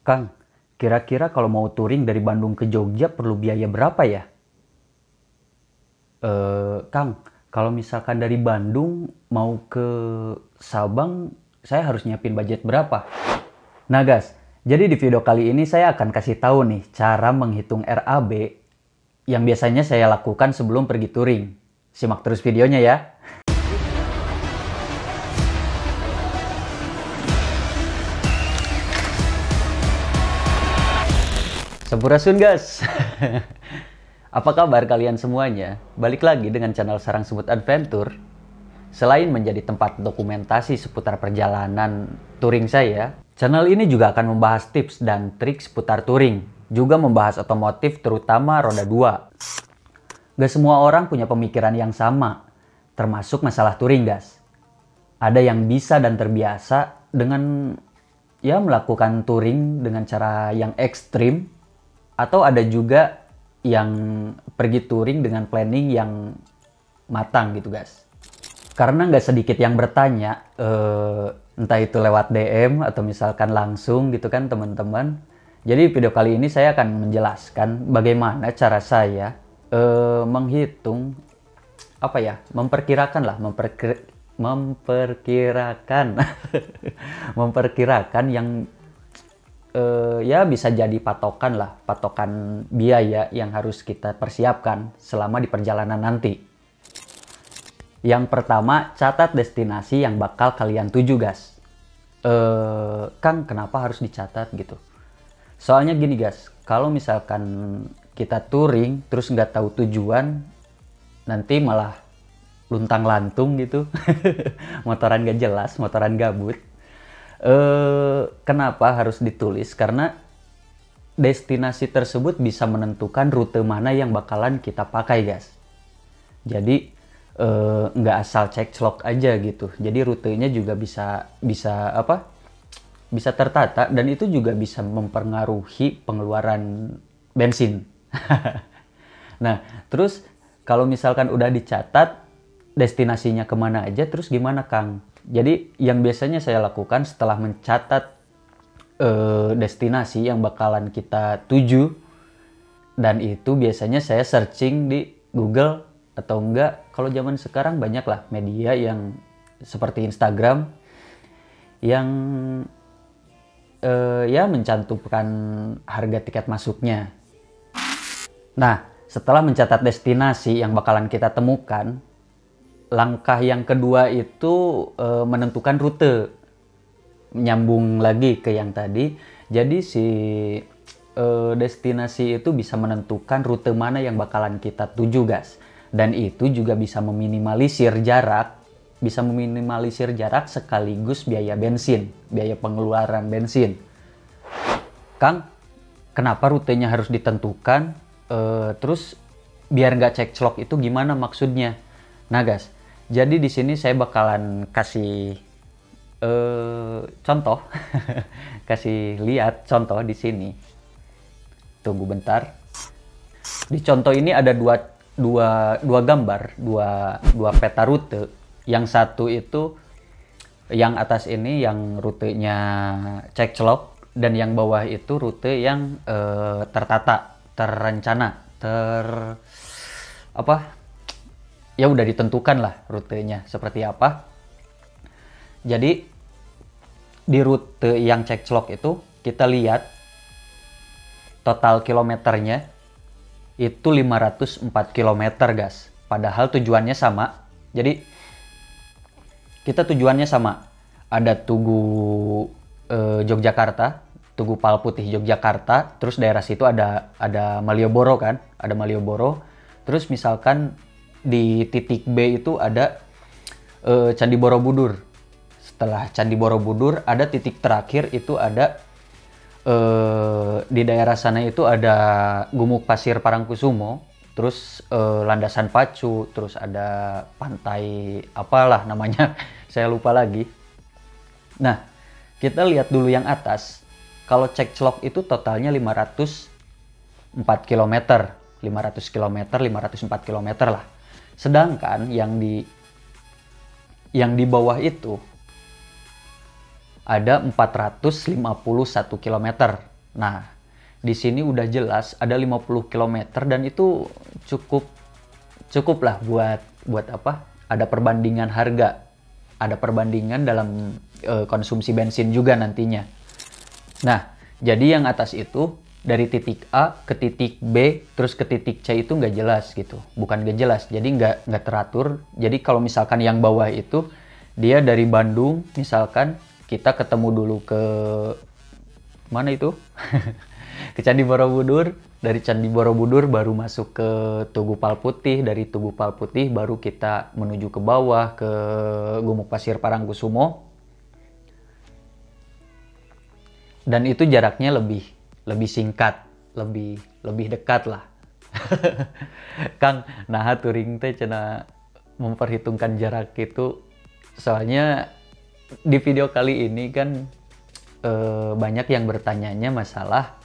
Kang, kira-kira kalau mau touring dari Bandung ke Jogja perlu biaya berapa ya? Kang, kalau misalkan dari Bandung mau ke Sabang, saya harus nyiapin budget berapa? Nah guys, jadi di video kali ini saya akan kasih tahu nih cara menghitung RAB yang biasanya saya lakukan sebelum pergi touring. Simak terus videonya ya. Sampurasun guys. Apa kabar kalian semuanya? Balik lagi dengan channel Sarang Semut Adventure. Selain menjadi tempat dokumentasi seputar perjalanan touring saya, channel ini juga akan membahas tips dan trik seputar touring. Juga membahas otomotif terutama roda 2. Gak semua orang punya pemikiran yang sama, termasuk masalah touring guys. Ada yang bisa dan terbiasa dengan melakukan touring dengan cara yang ekstrim, atau ada juga yang pergi touring dengan planning yang matang gitu guys. Karena nggak sedikit yang bertanya, entah itu lewat DM atau misalkan langsung gitu kan teman-teman. Jadi video kali ini saya akan menjelaskan bagaimana cara saya menghitung, memperkirakan yang bisa jadi patokan biaya yang harus kita persiapkan selama di perjalanan nanti. Yang pertama, catat destinasi yang bakal kalian tuju guys. Kang, kenapa harus dicatat gitu? Soalnya gini guys, kalau misalkan kita touring terus nggak tahu tujuan, nanti malah luntang-lantung gitu. Motoran gak jelas, motoran gabut. Kenapa harus ditulis? Karena destinasi tersebut bisa menentukan rute mana yang bakalan kita pakai guys. Jadi nggak asal cek-clok aja gitu. Jadi rutenya juga bisa tertata, dan itu juga bisa mempengaruhi pengeluaran bensin. Nah, terus kalau misalkan udah dicatat destinasinya kemana aja, terus gimana Kang? Jadi yang biasanya saya lakukan setelah mencatat destinasi yang bakalan kita tuju, dan itu biasanya saya searching di Google, atau enggak kalau zaman sekarang banyak lah media yang seperti Instagram yang mencantumkan harga tiket masuknya. Nah, setelah mencatat destinasi yang bakalan kita temukan, langkah yang kedua itu menentukan rute. Nyambung lagi ke yang tadi. Jadi si destinasi itu bisa menentukan rute mana yang bakalan kita tuju guys. Dan itu juga bisa meminimalisir jarak. Sekaligus biaya bensin. Biaya pengeluaran bensin. Kang, kenapa rutenya harus ditentukan? Terus biar nggak cek-clok itu gimana maksudnya? Nah guys, jadi di sini saya bakalan kasih contoh, kasih lihat contoh di sini. Tunggu bentar. Di contoh ini ada dua gambar, dua peta rute. Yang satu itu, yang atas ini yang rutenya cek-clok, dan yang bawah itu rute yang tertata, terencana, ya udah ditentukan lah rutenya seperti apa. Jadi di rute yang cek-clok itu kita lihat total kilometernya itu 504 km guys. Padahal tujuannya sama. Jadi kita tujuannya sama. Ada Tugu Yogyakarta, Tugu Palputih Yogyakarta, terus daerah situ ada Malioboro kan, ada Malioboro. Terus misalkan di titik B itu ada Candi Borobudur. Setelah Candi Borobudur ada titik terakhir itu ada di daerah sana itu ada Gumuk Pasir Parangkusumo, terus Landasan Pacu, terus ada pantai apalah namanya, saya lupa lagi. Nah, kita lihat dulu yang atas. Kalau cek-clok itu totalnya 504 km, 504 km lah. Sedangkan yang di bawah itu ada 451 km. Nah, di sini udah jelas ada 50 kilometer dan itu cukup lah buat apa? Ada perbandingan harga, ada perbandingan dalam konsumsi bensin juga nantinya. Nah, jadi yang atas itu dari titik A ke titik B terus ke titik C itu nggak jelas gitu, bukan nggak jelas, jadi nggak teratur. Jadi kalau misalkan yang bawah itu dia dari Bandung, misalkan kita ketemu dulu ke mana itu? Ke Candi Borobudur, dari Candi Borobudur baru masuk ke Tugu Palputih, dari Tugu Palputih baru kita menuju ke bawah ke Gumuk Pasir Parangkusumo. Dan itu jaraknya lebih singkat, lebih dekat lah. Kang, nah turing teh cenah memperhitungkan jarak itu, soalnya di video kali ini kan banyak yang bertanyanya masalah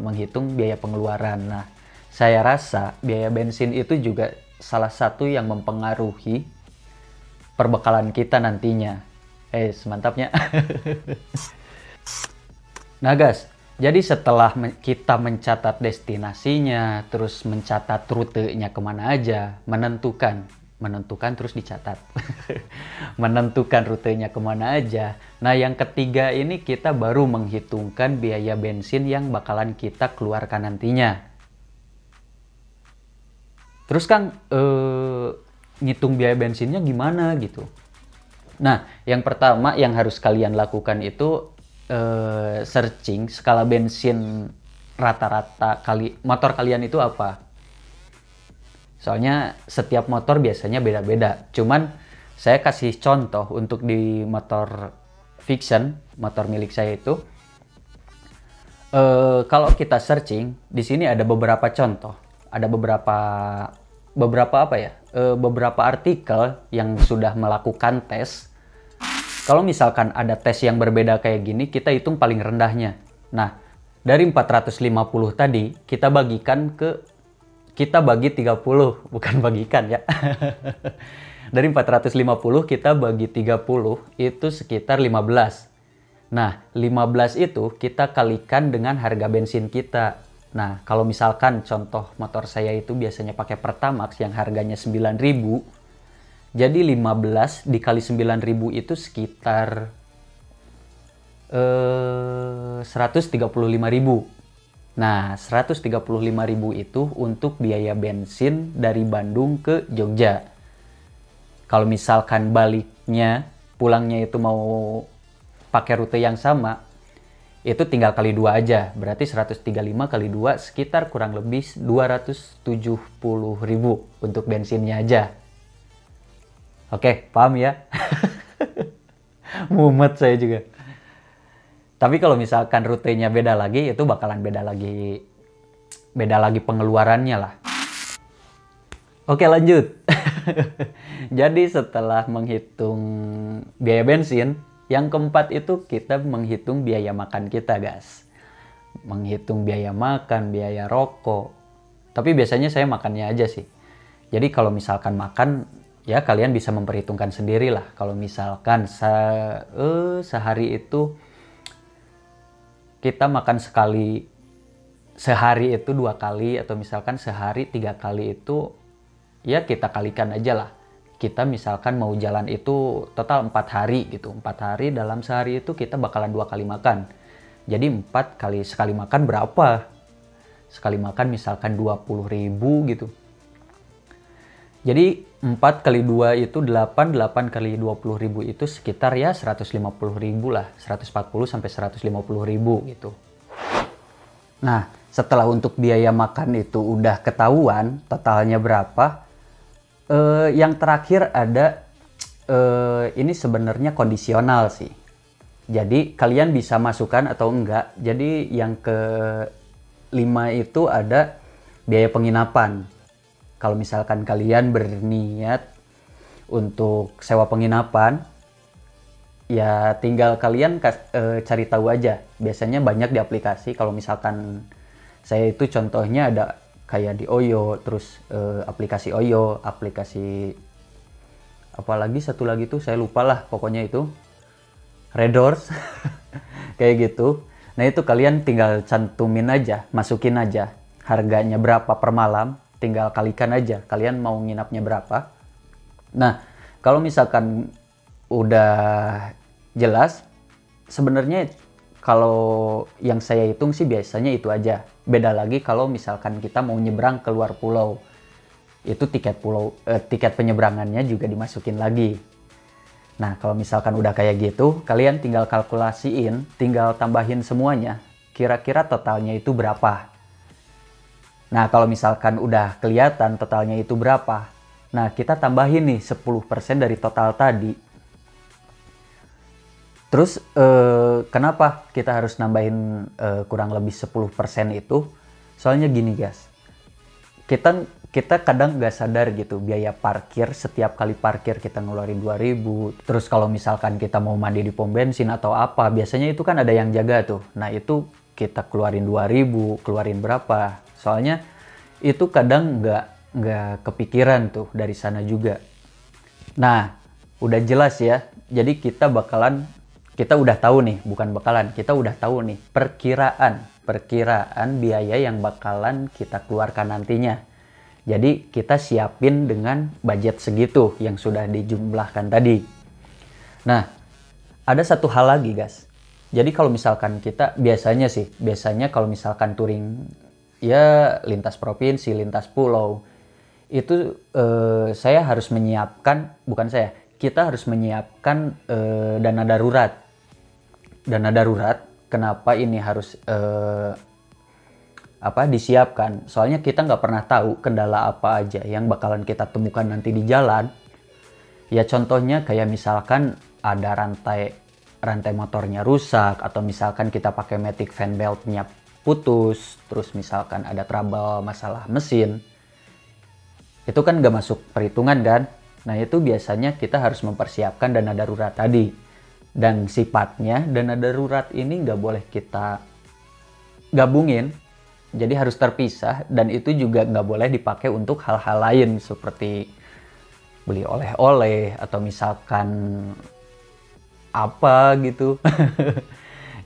menghitung biaya pengeluaran. Nah, saya rasa biaya bensin itu juga salah satu yang mempengaruhi perbekalan kita nantinya. Mantapnya. Nah guys, jadi setelah kita mencatat destinasinya, terus mencatat rutenya kemana aja, menentukan terus dicatat. Menentukan rutenya kemana aja. Nah, yang ketiga ini kita baru menghitungkan biaya bensin yang bakalan kita keluarkan nantinya. Terus Kang, ngitung biaya bensinnya gimana gitu? Nah, yang pertama yang harus kalian lakukan itu searching skala bensin rata-rata motor kalian itu apa. Soalnya setiap motor biasanya beda-beda. Cuman saya kasih contoh untuk di motor Vixion, motor milik saya itu. Kalau kita searching, di sini ada beberapa contoh. Ada beberapa apa ya? Beberapa artikel yang sudah melakukan tes. Kalau misalkan ada tes yang berbeda kayak gini, kita hitung paling rendahnya. Nah, dari 450 tadi, kita bagi 30, bukan bagikan ya. Dari 450 kita bagi 30, itu sekitar 15. Nah, 15 itu kita kalikan dengan harga bensin kita. Nah, kalau misalkan contoh motor saya itu biasanya pakai Pertamax yang harganya 9.000, jadi 15 dikali 9.000 itu sekitar 135.000. Nah, 135.000 itu untuk biaya bensin dari Bandung ke Jogja. Kalau misalkan baliknya, pulangnya itu mau pakai rute yang sama, itu tinggal kali 2 aja. Berarti 135 kali 2 sekitar kurang lebih 270.000 untuk bensinnya aja. Oke, paham ya? Mumet saya juga. Tapi kalau misalkan rutenya beda lagi, itu bakalan beda lagi pengeluarannya lah. Oke, lanjut. Jadi setelah menghitung biaya bensin, yang keempat itu kita menghitung biaya makan kita, guys. Menghitung biaya makan, biaya rokok. Tapi biasanya saya makannya aja sih. Jadi kalau misalkan makan, ya kalian bisa memperhitungkan sendiri lah. Kalau misalkan sehari itu kita makan sekali, sehari itu 2 kali, atau misalkan sehari 3 kali itu, ya kita kalikan aja lah. Kita misalkan mau jalan itu total 4 hari gitu. 4 hari dalam sehari itu kita bakalan 2 kali makan. Jadi 4 kali sekali makan berapa? Sekali makan misalkan 20.000 gitu. Jadi 4 kali 2 itu 8, 8 kali 20.000 itu sekitar ya 150.000 lah. 140 sampai 150.000 gitu. Nah, setelah untuk biaya makan itu udah ketahuan totalnya berapa, yang terakhir ada, ini sebenarnya kondisional sih. Jadi kalian bisa masukkan atau enggak. Jadi yang ke-5 itu ada biaya penginapan. Kalau misalkan kalian berniat untuk sewa penginapan, ya tinggal kalian cari tahu aja. Biasanya banyak di aplikasi. Kalau misalkan saya itu contohnya ada kayak di Oyo, terus aplikasi Oyo, aplikasi apalagi satu lagi tuh saya lupa lah, pokoknya itu Red Doors kayak gitu. Nah itu kalian tinggal cantumin aja, masukin aja harganya berapa per malam, tinggal kalikan aja kalian mau nginapnya berapa. Nah kalau misalkan udah jelas, sebenarnya kalau yang saya hitung sih biasanya itu aja. Beda lagi kalau misalkan kita mau nyebrang ke luar pulau, itu tiket penyeberangannya juga dimasukin lagi. Nah, kalau misalkan udah kayak gitu, kalian tinggal kalkulasiin, tinggal tambahin semuanya, kira-kira totalnya itu berapa. Nah, kalau misalkan udah kelihatan totalnya itu berapa, nah kita tambahin nih 10% dari total tadi. Terus, kenapa kita harus nambahin kurang lebih 10% itu? Soalnya gini guys, kita kadang nggak sadar gitu biaya parkir, setiap kali parkir kita ngeluarin 2.000. Terus kalau misalkan kita mau mandi di pom bensin atau apa, biasanya itu kan ada yang jaga tuh. Nah itu kita keluarin 2.000, keluarin berapa. Soalnya itu kadang nggak kepikiran tuh dari sana juga. Nah udah jelas ya, jadi kita udah tahu nih, bukan bakalan, kita udah tahu nih perkiraan biaya yang bakalan kita keluarkan nantinya. Jadi kita siapin dengan budget segitu yang sudah dijumlahkan tadi. Nah, ada satu hal lagi guys. Jadi kalau misalkan kita biasanya kalau misalkan touring ya lintas provinsi, lintas pulau, itu kita harus menyiapkan dana darurat. Dana darurat, kenapa ini harus disiapkan? Soalnya kita nggak pernah tahu kendala apa aja yang bakalan kita temukan nanti di jalan. Ya contohnya kayak misalkan ada rantai motornya rusak, atau misalkan kita pakai matic fan beltnya putus, terus misalkan ada trouble masalah mesin. Itu kan nggak masuk perhitungan kan? Nah itu biasanya kita harus mempersiapkan dana darurat tadi. Dan sifatnya dana darurat ini nggak boleh kita gabungin. Jadi harus terpisah, dan itu juga nggak boleh dipakai untuk hal-hal lain seperti beli oleh-oleh atau misalkan apa gitu.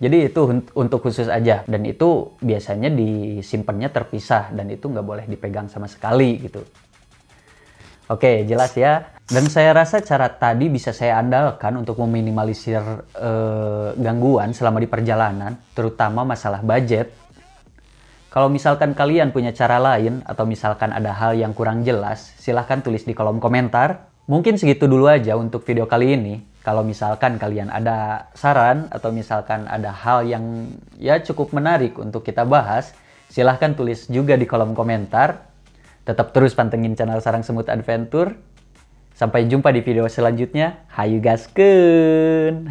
Jadi itu untuk khusus aja, dan itu biasanya disimpannya terpisah dan itu nggak boleh dipegang sama sekali gitu. Oke, jelas ya. Dan saya rasa cara tadi bisa saya andalkan untuk meminimalisir gangguan selama di perjalanan, terutama masalah budget. Kalau misalkan kalian punya cara lain atau misalkan ada hal yang kurang jelas, silahkan tulis di kolom komentar. Mungkin segitu dulu aja untuk video kali ini. Kalau misalkan kalian ada saran atau misalkan ada hal yang ya cukup menarik untuk kita bahas, silahkan tulis juga di kolom komentar. Tetap terus pantengin channel Sarang Semut Adventure. Sampai jumpa di video selanjutnya. Hayu gaskeun!